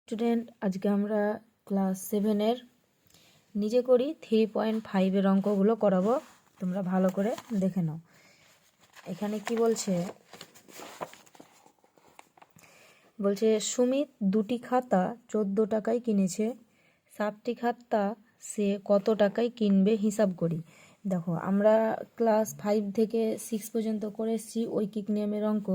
Student, আজকে আমরা class 7-এর নিজে করি 3.5-এর অঙ্কগুলো করাবো। তোমরা ভালো করে দেখে নাও। এখানে কি বলছে সুমিত 2টি খাতা 14 টাকায় কিনেছে, 7টি খাতা সে কত টাকায় কিনবে হিসাব করি। দেখো, আমরা ক্লাস 5 থেকে 6 পর্যন্ত করে এসেছি ঐকিক নিয়মের অঙ্ক।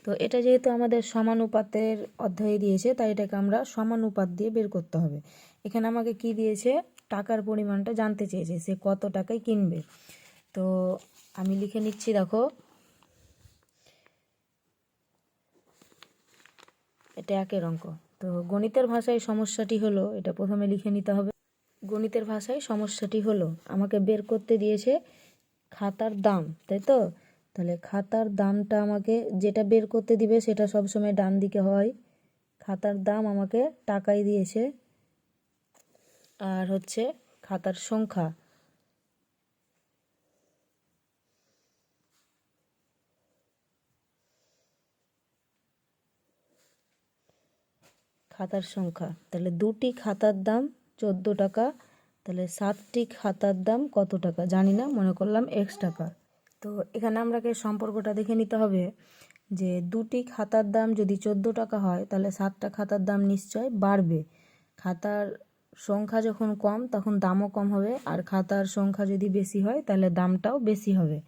তো এটা যেহেতু আমাদের সমানুপাতের অধ্যায়ে দিয়েছে, তাই এটাকে আমরা সমানুপাত দিয়ে বের করতে হবে। এখানে আমাকে কি দিয়েছে, টাকার পরিমাণটা জানতে চেয়েছে, সে কত টাকায় কিনবে। তো আমি লিখে নিচ্ছি। দেখো, এটা একের অঙ্ক। তো গণিতের ভাষায় সমস্যাটি হলো, এটা প্রথমে লিখে নিতে হবে। গণিতের ভাষায় সমস্যাটি হলো, আমাকে বের করতে দিয়েছে খাতার দাম, তাই তো? তাহলে খাতার দামটা আমাকে যেটা বের করতে দিবে সেটা সবসময় ডান দিকে হয়। খাতার দাম আমাকে টাকায় দিয়েছে, আর হচ্ছে খাতার সংখ্যা, তাহলে 2টি খাতার দাম 14 টাকা, তাহলে 7টি খাতার দাম কত টাকা জানি না, মনে করলাম x টাকা। তো এখানে আমরাকে সম্পর্কটা দেখে নিতে হবে যে 2টি খাতার দাম যদি 14 টাকা হয়, তাহলে 7টা খাতার দাম নিশ্চয় বাড়বে। খাতার সংখ্যা যখন কম তখন দামও কম হবে, আর খাতার সংখ্যা যদি বেশি হয় তাহলে দামটাও বেশি হবে।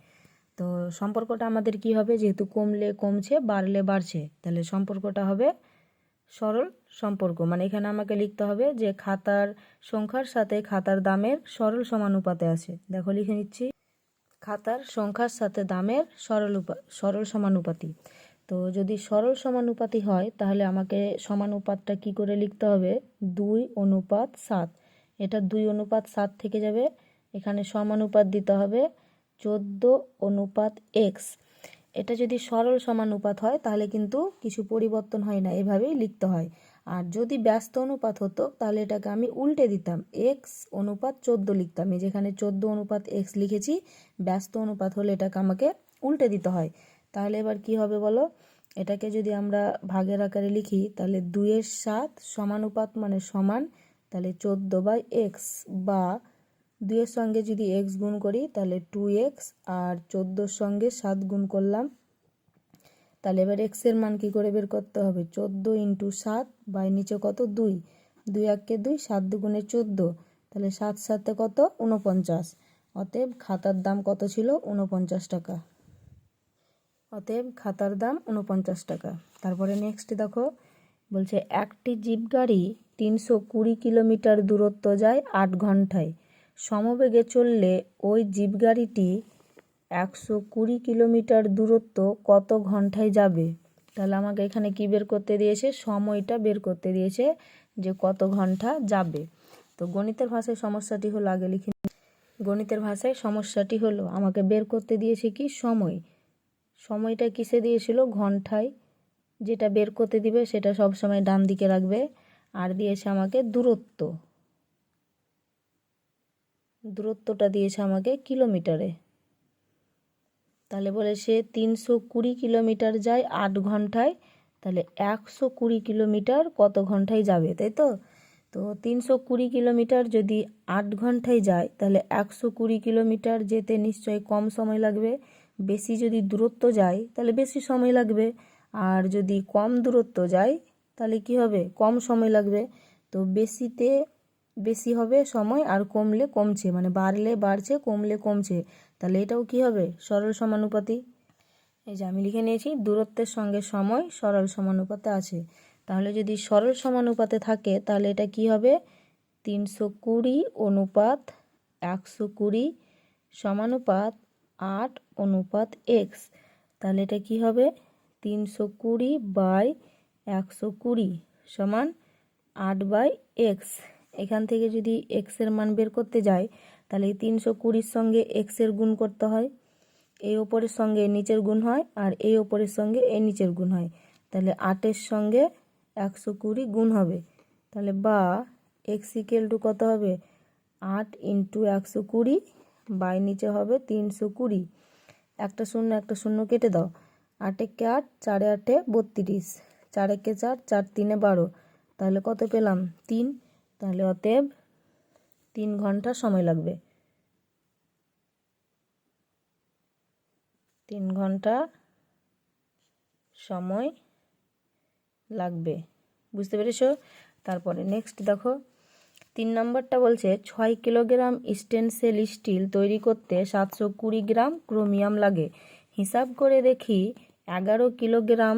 তো সম্পর্কটা আমাদের কি হবে, যেহেতু কমলে কমছে বাড়লে বাড়ছে, তাহলে সম্পর্কটা হবে সরল সম্পর্ক। মানে এখানে আমাকে লিখতে হবে যে খাতার সংখ্যার সাথে খাতার দামের সরল সমানুপাতে আছে। দেখো, লিখে নিচ্ছি, খাতার সংখ্যার সাথে দামের সরল সমানুপাতি। তো যদি সরল সমানুপাতি হয় তাহলে আমাকে সমানুপাতটা কি করে লিখতে হবে, 2:7। এটা 2:7 থেকে যাবে, এখানে সমানুপাত দিতে হবে 14:x। এটা যদি সরল সমানুপাত হয় তাহলে কিন্তু কিছু পরিবর্তন হয় না, এভাবেই লিখতে হয়। আর যদি ব্যস্ত অনুপাত হতো তাহলে এটাকে আমি উল্টে দিতাম, x:14 লিখতাম। এই যেখানে 14:x লিখেছি, ব্যস্ত অনুপাত হলে এটাকে আমাকে উল্টে দিতে হয়। তাহলে এবার কি হবে বলো, এটাকে যদি আমরা ভাগের আকারে লিখি তাহলে 2-7 সমানুপাত মানে সমান, তাহলে 14/x, বা 2-এর সঙ্গে যদি x গুণ করি তাহলে 2x, আর 14-র সঙ্গে 7 গুণ করলাম। তাহলে এবার x এর মান কি করে বের করতে হবে, 14 × 7, বাই নিচে কত 2, 2 1 2, 7 2 14, তাহলে 7 7 কত 49। অতএব খাতার দাম কত ছিল, 49 টাকা। অতএব খাতার দাম 49 টাকা। তারপরে নেক্সট দেখো, বলছে একটি জিপ গাড়ি 320 কিলোমিটার দূরত্ব যায় 8 ঘন্টায়। সমবেগে চললে ওই জিপ গাড়িটি 120 কিলোমিটার দূরত্ব কত ঘন্টায় যাবে। তাহলে আমাকে এখানে কি বের করতে দিয়েছে, সময়টা বের করতে দিয়েছে যে কত ঘন্টা যাবে। তো গণিতের ভাষায় সমস্যাটি হলো, আগে লিখে, গণিতের ভাষায় সমস্যাটি হলো আমাকে বের করতে দিয়েছে কি সময়। সময়টা কিসে দিয়েছিল, ঘন্টায়। যেটা বের করতে দিবে সেটা সব সময় ডান দিকে রাখবে। আর দিয়েছে আমাকে দূরত্বটা দিয়েছে আমাকে কিলোমিটারে। তাহলে বলেছে 320 কিলোমিটার যায় 8 ঘন্টায়, তাহলে 120 কিলোমিটার কত ঘন্টায় যাবে, তাই তো? তো 320 কিলোমিটার যদি 8 ঘন্টায় যায় তাহলে 120 কিলোমিটার যেতে নিশ্চয়ই কম সময় লাগবে। বেশি যদি দূরত্ব যায় তাহলে বেশি সময় লাগবে, আর যদি কম দূরত্ব যায় তাহলে কি হবে, কম সময় লাগবে। তো বেশিতে বেশি হবে সময়, আর কমলে কমছে, মানে বাড়লে বাড়ছে কমলে কমছে, তাহলে এটাও কি হবে, সরল সমানুপাতি। এই যে আমি লিখে নিয়েছি, দূরত্বের সঙ্গে সময় সরল সমানুপাতে আছে। তাহলে যদি সরল সমানুপাতে থাকে তাহলে এটা কি হবে, 320:120 সমানুপাত 8:x। তাহলে এটা কি হবে, 320/120 সমান 8/x। এখান থেকে যদি x এর মান বের করতে যাই তাহলে এই 320-র সঙ্গে x এর গুণ করতে হয়, এই ওপরের সঙ্গে নিচের গুণ হয়, আর এই ওপরের সঙ্গে এই নিচের গুণ হয়। তাহলে 8-এর সঙ্গে 120 গুণ হবে, তাহলে বা x = কত হবে, 8 × 120, বাই নিচে হবে 320। একটা শূন্য কেটে দাও, 8 × 8 = 4 × 8 = 32, 4 × 4 = 4 × 3 = 12, তাহলে কত পেলাম 3, তাহলে অতএব 3 ঘন্টা সময় লাগবে, 3 ঘন্টা সময় লাগবে। বুঝতে পেরেছো? তারপরে নেক্সট দেখো 3 নম্বরটা বলছে 6 কিলোগ্রাম স্টেনলেস স্টিল তৈরি করতে 720 গ্রাম ক্রোমিয়াম লাগে। হিসাব করে দেখি 11 কিলোগ্রাম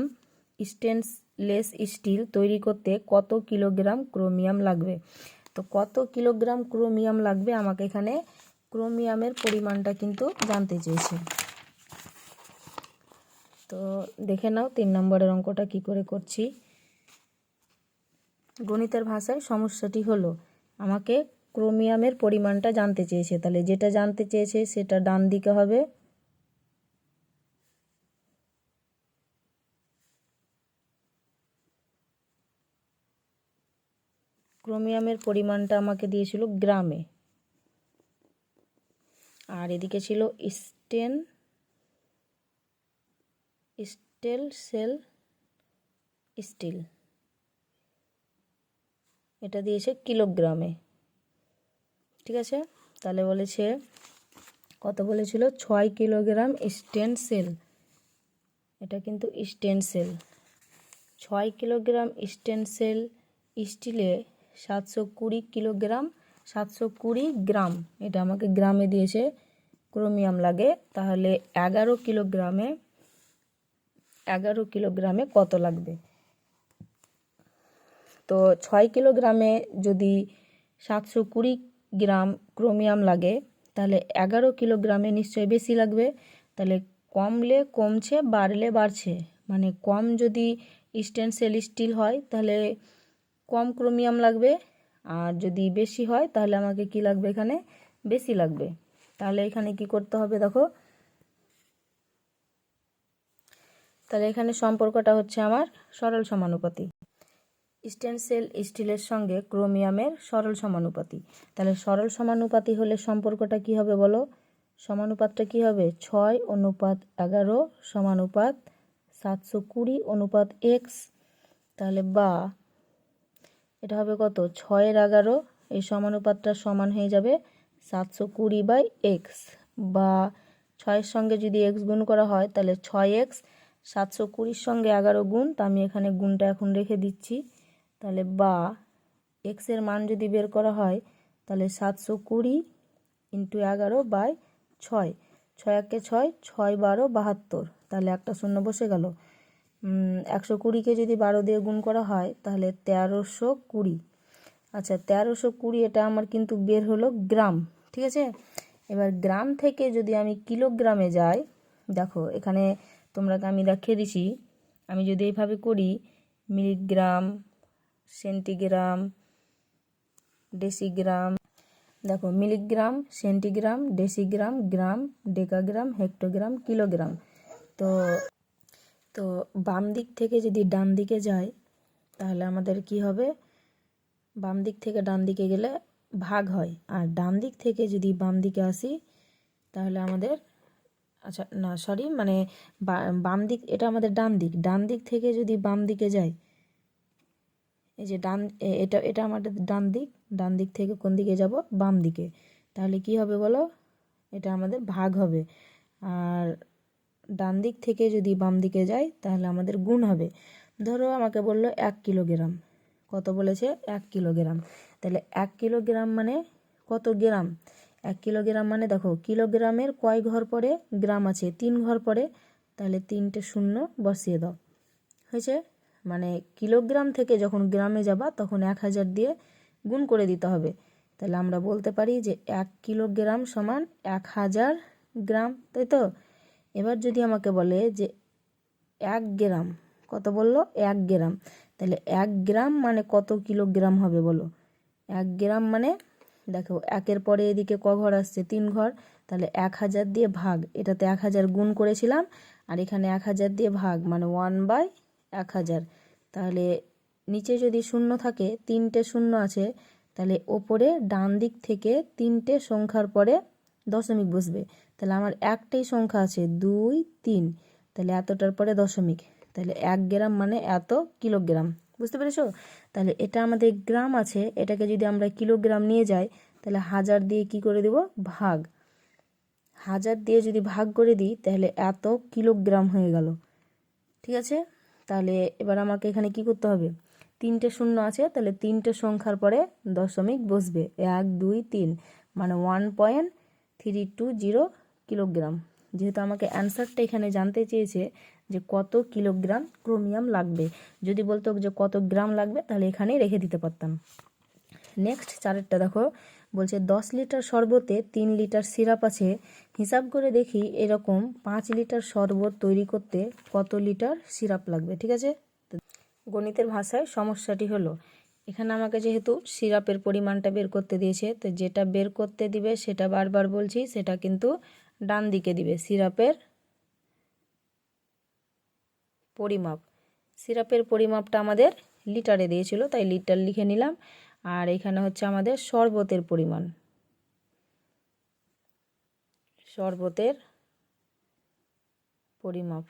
স্টেনলেস স্টিল তৈরি করতে কত কিলোগ্রাম ক্রোমিয়াম লাগবে। তো কত কিলোগ্রাম ক্রোমিয়াম লাগবে আমাকে এখানে ক্রোমিয়ামের পরিমাণটা কিন্তু জানতে চেয়েছে। তো দেখে নাও 3 নম্বরের অঙ্কটা কি করে করছি। গণিতের ভাষায় সমস্যাটি হলো আমাকে ক্রোমিয়ামের পরিমাণটা জানতে চেয়েছে, তাহলে যেটা জানতে চেয়েছে সেটা ডান দিকে হবে। ক্রোমিয়ামের পরিমাণটা আমাকে দিয়েছিল গ্রামে, আর এদিকে ছিল স্টেনলেস স্টিল, এটা দিয়েছে কিলোগ্রামে। ঠিক আছে, তাহলে বলেছে কত বলেছিল 6 কিলোগ্রাম স্টেনলেস, এটা কিন্তু স্টেনলেস, 6 কিলোগ্রাম স্টেনলেস স্টিলে 720 কিলোগ্রাম 720 গ্রাম, এটা আমাকে গ্রামে দিয়েছে ক্রোমিয়াম লাগে। তাহলে 11 কিলোগ্রামে কত লাগবে। তো 6 কিলোগ্রামে যদি 720 গ্রাম ক্রোমিয়াম লাগে তাহলে 11 কিলোগ্রামে নিশ্চয়ই বেশি লাগবে। তাহলে কমলে কমছে, বাড়লে বাড়ছে, মানে কম যদি স্টেনলেস স্টিল হয় তাহলে কম ক্রোমিয়াম লাগবে, আর যদি বেশি হয় তাহলে আমাকে কি লাগবে, এখানে বেশি লাগবে। তাহলে এখানে কি করতে হবে দেখো, তাহলে এখানে সম্পর্কটা হচ্ছে আমার সরল সমানুপাতি, স্টেনলেস স্টিলের সঙ্গে ক্রোমিয়ামের সরল সমানুপাতি। তাহলে সরল সমানুপাতি হলে সম্পর্কটা কি হবে বলো, সমানুপাতটা কি হবে 6:11 সমানুপাত 720:x। তাহলে বা এটা হবে কত 6-11, এই সমানুপাতটা সমান হয়ে যাবে 720/x, বা 6-এর সঙ্গে যদি x গুণ করা হয় তাহলে 6x, 720-র সঙ্গে 11 গুণ, তা আমি এখানে গুণটা এখন রেখে দিচ্ছি। তাহলে বা x এর মান যদি বের করা হয় তাহলে 720 × 11/6, 6-একে 6, 6-12 72, তাহলে একটা শূন্য বসে গেল। 120-কে যদি 12 দিয়ে গুণ করা হয় তাহলে 1320। আচ্ছা 1320 এটা আমার কিন্তু বের হলো গ্রাম। ঠিক আছে, এবার গ্রাম থেকে যদি আমি কিলোগ্রামে যাই, দেখো এখানে তোমরাকে আমি দেখিয়ে দিছি, আমি যদি এইভাবে করি মিলিগ্রাম, সেন্টিগ্রাম, ডেসিগ্রাম, দেখো মিলিগ্রাম, সেন্টিগ্রাম, ডেসিগ্রাম, গ্রাম, ডেকাগ্রাম, হেক্টোগ্রাম, কিলোগ্রাম। তো বাম দিক থেকে যদি ডান দিকে যাই তাহলে আমাদের কি হবে, বাম দিক থেকে ডান দিকে গেলে ভাগ হয়, আর ডান দিক থেকে যদি বাম দিকে আসি তাহলে আমাদের, আচ্ছা না সরি, মানে বাম দিক, এটা আমাদের ডান দিক, ডান দিক থেকে যদি বাম দিকে যাই, এই যে এটা আমাদের ডান দিক, ডান দিক থেকে কোন দিকে যাব, বাম দিকে, তাহলে কি হবে বলো, এটা আমাদের ভাগ হবে। আর ডান দিক থেকে যদি বাম দিকে যাই তাহলে আমাদের গুণ হবে। ধরো আমাকে বললো 1 কিলোগ্রাম, কত বলেছে 1 কিলোগ্রাম, তাহলে 1 কিলোগ্রাম মানে কত গ্রাম, 1 কিলোগ্রাম মানে দেখো কিলোগ্রামের কয় ঘর পরে, গ্রাম আছে 3 ঘর পরে, তাহলে 3টে শূন্য বসিয়ে দাও, হয়েছে। মানে কিলোগ্রাম থেকে যখন গ্রামে যাবা তখন 1000 দিয়ে গুণ করে দিতে হবে। তাহলে আমরা বলতে পারি যে 1 কিলোগ্রাম সমান 1000 গ্রাম, তাই তো। এবার যদি আমাকে বলে যে 1 গ্রাম, কত বললো 1 গ্রাম, তাহলে 1 গ্রাম মানে কত কিলোগ্রাম হবে বলো, 1 গ্রাম মানে দেখো 1-এর পরে এদিকে ক ঘর আসছে 3 ঘর, তাহলে 1000 দিয়ে ভাগ, এটাতে 1000 গুণ করেছিলাম আর এখানে 1000 দিয়ে ভাগ, মানে 1/1000। তাহলে নিচে যদি শূন্য থাকে, 3টে শূন্য আছে, তাহলে ওপরে ডান দিক থেকে 3টে সংখ্যার পরে দশমিক বসবে। তাহলে আমার একটাই সংখ্যা আছে 2, 3, তাহলে এতটার পরে দশমিক, তাহলে 1 গ্রাম মানে এত কিলোগ্রাম। বুঝতে পেরেছো? তাহলে এটা আমাদের গ্রাম আছে, এটাকে যদি আমরা কিলোগ্রাম নিয়ে যাই তাহলে 1000 দিয়ে কি করে দেব, ভাগ। 1000 দিয়ে যদি ভাগ করে দিই তাহলে এত কিলোগ্রাম হয়ে গেল। ঠিক আছে, তাহলে এবার আমাকে এখানে কি করতে হবে, 3টে শূন্য আছে, তাহলে 3টে সংখ্যার পরে দশমিক বসবে, 1 2 3, মানে 1.320 কিলোগ্রাম। যেহেতু আমাকে অ্যান্সারটা এখানে জানতে চেয়েছে যে কত কিলোগ্রাম ক্রোমিয়াম লাগবে, যদি বলতো যে কত গ্রাম লাগবে তাহলে এখানেই রেখে দিতে পারতাম। নেক্সট 4টা দেখো, বলছে 10 লিটার শরবতে 3 লিটার সিরাপ আছে, হিসাব করে দেখি এরকম 5 লিটার শরবত তৈরি করতে কত লিটার সিরাপ লাগবে। ঠিক আছে, গণিতের ভাষায় সমস্যাটি হলো, এখানে আমাকে যেহেতু সিরাপের পরিমাণটা বের করতে দিয়েছে, তো যেটা বের করতে দিবে সেটা বারবার বলছি সেটা কিন্তু ডান দিকে দিবে, সিরাপের পরিমাপ। সিরাপের পরিমাপটা আমাদের লিটারে দিয়েছিল, তাই লিটার লিখে নিলাম। আর এখানে হচ্ছে আমাদের শরবতের পরিমাণ, শরবতের পরিমাপ,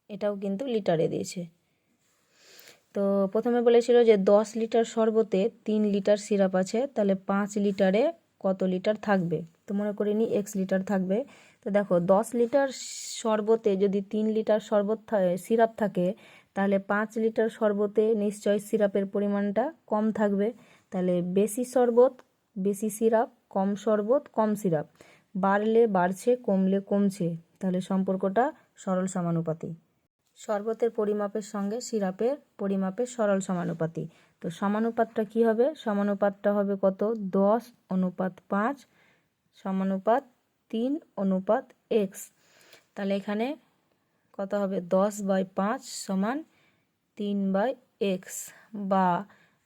এটাও কিন্তু লিটারে দিয়েছে। তো প্রথমে বলেছিল যে 10 লিটার শরবতে 3 লিটার সিরাপ আছে, তাহলে 5 লিটারে কত লিটার থাকবে, তো মনে করে নিই x লিটার থাকবে। তো দেখো 10 লিটার শরবতে যদি 3 লিটার সিরাপ থাকে, তাহলে 5 লিটার শরবতে নিশ্চয় সিরাপের পরিমাণটা কম থাকবে। তাহলে বেশি শরবত বেশি সিরাপ, কম শরবত কম সিরাপ, বাড়লে বাড়ছে কমলে কমছে, তাহলে সম্পর্কটা সরল সমানুপাতি। শরবতের পরিমাপের সঙ্গে সিরাপের পরিমাপের সরল সমানুপাতি। তো সমানুপাতটা কি হবে, সমানুপাতটা হবে কত, 10:5 সমানুপাত 3:x। তাহলে এখানে কত হবে, 10/5 সমান 3/x, বা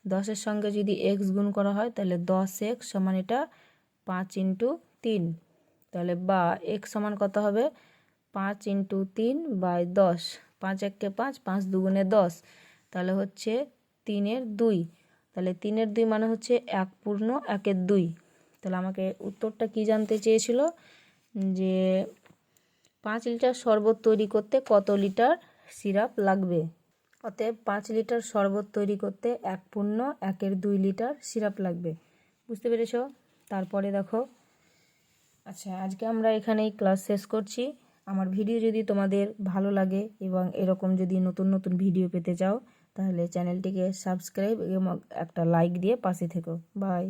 10-এর সঙ্গে যদি x গুণ করা হয় তাহলে 10x সমান এটা 5 × 3, তাহলে বা x সমান কত হবে, 5 × 3/10, 5 × 1 = 5, 5 × 2 = 10, তাহলে হচ্ছে 3/2। তাহলে 3/2 মানে হচ্ছে 1/1/2। তাহলে আমাকে উত্তরটা কি জানতে চেয়েছিল, যে 5 লিটার শরবত তৈরি করতে কত লিটার সিরাপ লাগবে। অতএব 5 লিটার শরবত তৈরি করতে 1/1/2 লিটার সিরাপ লাগবে। বুঝতে পেরেছ? তারপরে দেখো, আচ্ছা আজকে আমরা এখানেই ক্লাস শেষ করছি। আমার ভিডিও যদি তোমাদের ভালো লাগে এবং এরকম যদি নতুন নতুন ভিডিও পেতে চাও তাহলে চ্যানেলটিকে সাবস্ক্রাইব এবং একটা লাইক দিয়ে পাশে থেকো। বাই।